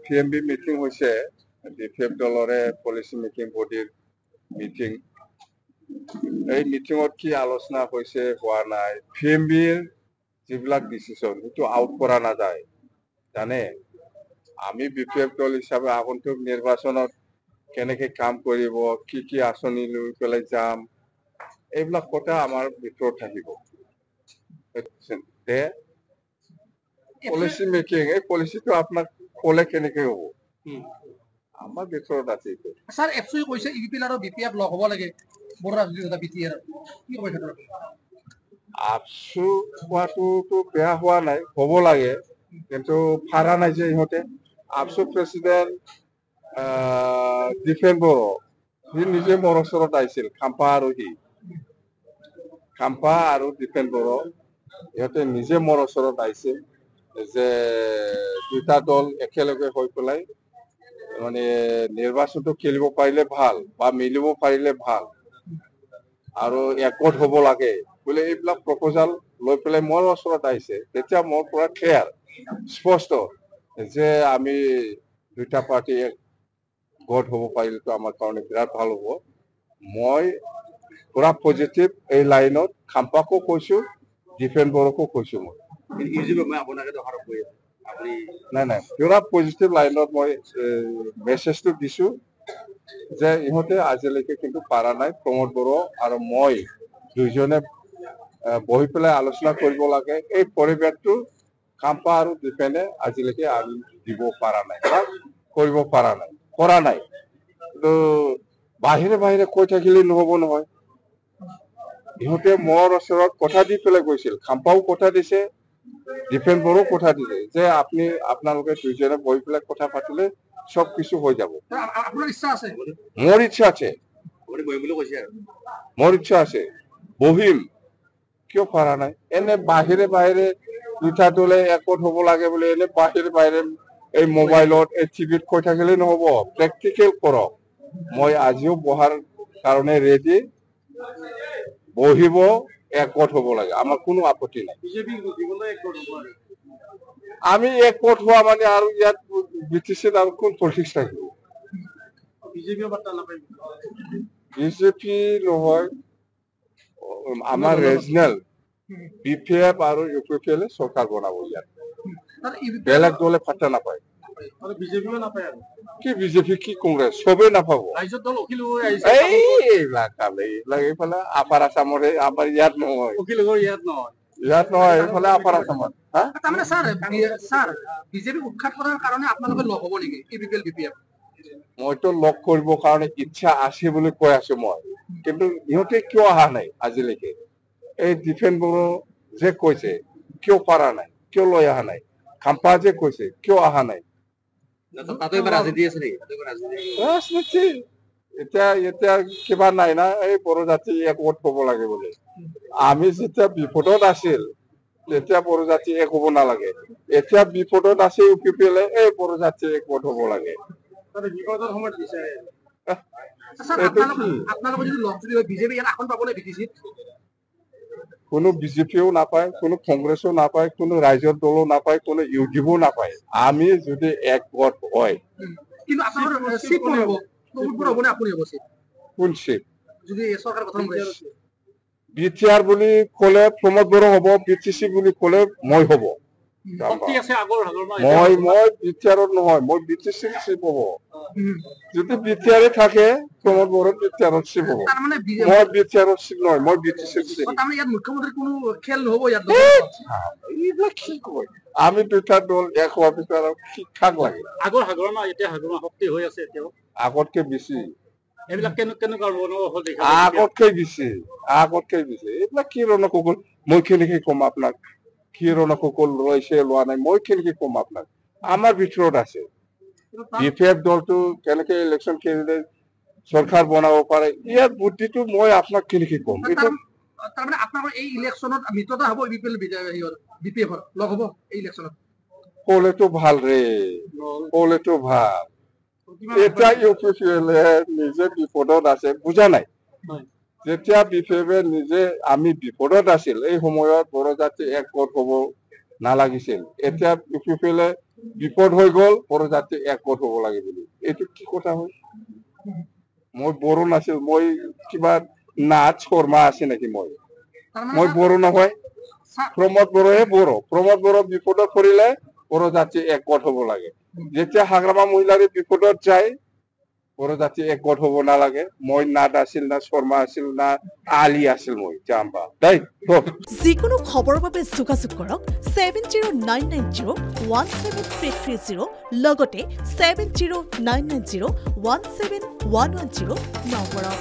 PMB meeting হৈছে defect দলৰে policy making বডিৰ meeting এই মিটিঙত কি আলোচনা হৈছে হোৱা নাই PMBৰ যিবিলাক ডিসিশন সেইটো আউট কৰা নাযায় জানে আমি বিপিএফ দল হিচাপে আগন্তুক নিৰ্বাচনত কেনেকৈ কাম কৰিব কি কি আঁচনি লৈ পেলাই যাম এইবিলাক কথা আমাৰ ভিতৰত থাকিব তে পলিচি মেকিং এই পলিচিটো আপোনাক ক'লে কেনেকৈ হ'ব আমাৰ ভিতৰত আছে স্যাৰ এফসি কৈছে ইউপিএল আৰু বিপিএফ লগ হ'ব লাগে বড় ৰাজনীতি এটা বিটিআৰ কি কৈছে আপসু হোৱাটোতো বেয়া হোৱা নাই হ'ব লাগে কিন্তু ফাৰা নাই যে ইহঁতে আপসু প্ৰেচিডেণ্ট ডিফেন বড়ো সি নিজে মোৰ ওচৰত আহিছিল খাম্পা আৰু ডিফেন বড়ো ইহঁতে নিজে মোৰ ওচৰত আহিছিল যে দুটা দল একেলগে হৈ পেলাই মানে নিৰ্বাচনটো খেলিব পাৰিলে ভাল বা মিলিব পাৰিলে ভাল আৰু একগোট হ'ব লাগে বোলে এইবিলাক প্ৰপ'জাল লৈ পেলাই মোৰ ওচৰত আহিছে তেতিয়া মোৰ পৰা ক্লিয়াৰ স্পষ্ট যে আমি দুটা পাৰ্টি গোট হ'ব পাৰিলেতো আমাৰ কাৰণে বিৰাট ভাল হ'ব মই পুৰা পজিটিভ এই লাইনত খাম্পাকো কৈছো ডিফেন বড়োকো কৈছো মই নাই পুৰা পজিটিভ লাইনত মই মেছেজটো দিছো যে ইহঁতে আজিলৈকে কিন্তু পাৰা নাই প্ৰমোদ বড়ো আৰু মই দুইজনে বহি পেলাই আলোচনা কৰিব লাগে এই পৰিৱেশটো খাম্পা আৰু ডিফেনে আজিলৈকে আমি দিব পৰা নাই বা কৰিব কৰা নাই কিন্তু বাহিৰে কৈ থাকিলে নহ'ব নহয় ইহঁতে মোৰ ওচৰত কথা দি পেলাই গৈছিল খাম্পাও কথা দিছে ডিফেন বড়ো কথা দিছে যে আপোনালোকে দুইজনে বহি পেলাই কথা পাতিলে সব কিছু হৈ যাব আপোনাৰ ইচ্ছা আছে মোৰ ইচ্ছা আছে বহিম কিয় পাৰা নাই এনে বাহিৰে দুটা দলে একগোট হ'ব লাগে বুলি এনে বাহিৰে এই মোবাইলত এই টিভিত কৈ থাকিলে নহ'ব প্ৰেক্টিকেল কৰক মই আজিও বহাৰ কাৰণে ৰেডি বহিব একগোট হ'ব লাগে আমাৰ কোনো আপত্তি নাই আমি একগোট হোৱা মানে আৰু ইয়াত বিটিচিত আৰু কোন পলিটিক্স থাকিব বিজেপি নহয় আমাৰ ৰিজনেল বিপিএফ আৰু ইউপিএফ চৰকাৰ বনাব ইয়াত বেলেগ দলে পাত্তা নাপায় কি বিজেপি কি কংগ্ৰেছ চবেই নাপাব এইফালে আপাৰ আছামৰে আমাৰ ইয়াত নহয় এইফালে আপাৰ আছামত তাৰমানে স্যাৰ বিজেপি উৎখাত কৰাৰ কাৰণে আপোনালোকে লগ হ'ব নেকি বিপিএফ মইতো লগ কৰিবৰ কাৰণে ইচ্ছা আছে বুলি কৈ আছো মই কিন্তু ইহঁতে কিয় অহা নাই আজিলৈকে এই ডিফেন বড়ো যে কৈছে কিয় পাৰা নাই কিয় লৈ অহা নাই খাম্পা যে কৈছে কিয় অহা নাই ৰাজনীতি এতিয়া কিবা নাই না এই বড়ো জাতি একগোট হ'ব লাগে বুলি আমি যেতিয়া বিপদত আছিল তেতিয়া বড়ো জাতি এক হ'ব নালাগে এতিয়া বিপদত আছে ইউপিএলে এই বড়ো জাতি একগোট হ'ব লাগে বিপদৰ সময়ত বিচাৰে আপোনালোকে যদি লগ যদি বিজেপি ইয়াত আসন পাবলৈ বিটিছিল কোনো বিজেপিও নাপায় কোনো কংগ্ৰেছো নাপায় কোনো ৰাইজৰ দলো নাপায় কোনো ইউডিএফও নাপায় আমি যদি একগোট হয় কিন্তু আপোনালোকৰ চিট কোন হ'ব হ'বনে আপুনি হ'ব চিট কোন চিট যদি চৰকাৰ গঠন কৰে বিটিআৰ বুলি ক'লে প্ৰমোদ বড়ো হ'ব বিটিচি বুলি ক'লে মই হ'ব মই বিটিআৰত নহয় মই বিটিচিৰ চিপ হ'ব যদি বিটিআৰে থাকে প্ৰমোদ বড়ো বিটিআৰত চিপ হ'ব মই বিটিআৰত চিপ নহয় মই বিটিচিৰ চিপ ইয়াত মুখ্যমন্ত্ৰী কোনো খেল নহ'ব ইয়াত এইবিলাক কি কয় আমি দুটা দল এক হোৱাৰ পিছত আৰু ঠিকঠাক লাগে আগৰ হাগৰণা এতিয়া হাগৰণা শক্তি হৈ আছে এতিয়াও আগতকে বেছি এইবিলাক কেনেকুৱা আগতকে বেছি এইবিলাক কি ৰণকৌশল মই কেনেকে কম আপোনাক কি ৰণকৌশল লৈছে লোৱা নাই মই কেনেকে কম আপোনাক আমাৰ ভিতৰত আছে বিপিএফ দলটো কেনেকে ইলেকশ্যন খেলিলে চৰকাৰ বনাব পাৰে ইয়াৰ বুদ্ধিটো মই আপোনাক কেনেকে কম তাৰমানে আপোনালোকৰ এই ইলেকশ্যনত মিত্ৰতা হ'ব বিপিএফৰ লগ হ'ব এই ইলেকশ্যনত ক'লেতো ভাল এতিয়া ইউপিএলে নিজে বিপদত আছে বুজা নাই যেতিয়া বিপিএফে নিজে আমি বিপদত আছিল এই সময়ত বড়ো জাতি একগোট হ'ব নালাগিছিল এতিয়া ইউপিএলে বিপদ হৈ গ'ল পৰজাতি একগোট হ'ব লাগে বুলি এইটো কি কথা হয় মই বড়ো নাছিল মই কিবা নাচ শৰ্মা আছে নেকি মই তাৰমানে মই ছাৰ, বড়ো নহয় ছাৰ, প্ৰমোদ বড়োহে বড়ো প্ৰমোদ বড়ো বিপদত পৰিলে পৰজাতি একগোট হ'ব লাগে যেতিয়া হাগ্ৰামা মহিলাৰে বিপদত যায় পৰজাতি একগোট হ'ব নালাগে মই নাট আছিল না শৰ্মা আছিল না আলি আছিল মই জাম্বা দেই যিকোনো খবৰৰ বাবে যোগাযোগ কৰক 7099017330 লগতে 7099017110 নম্বৰত।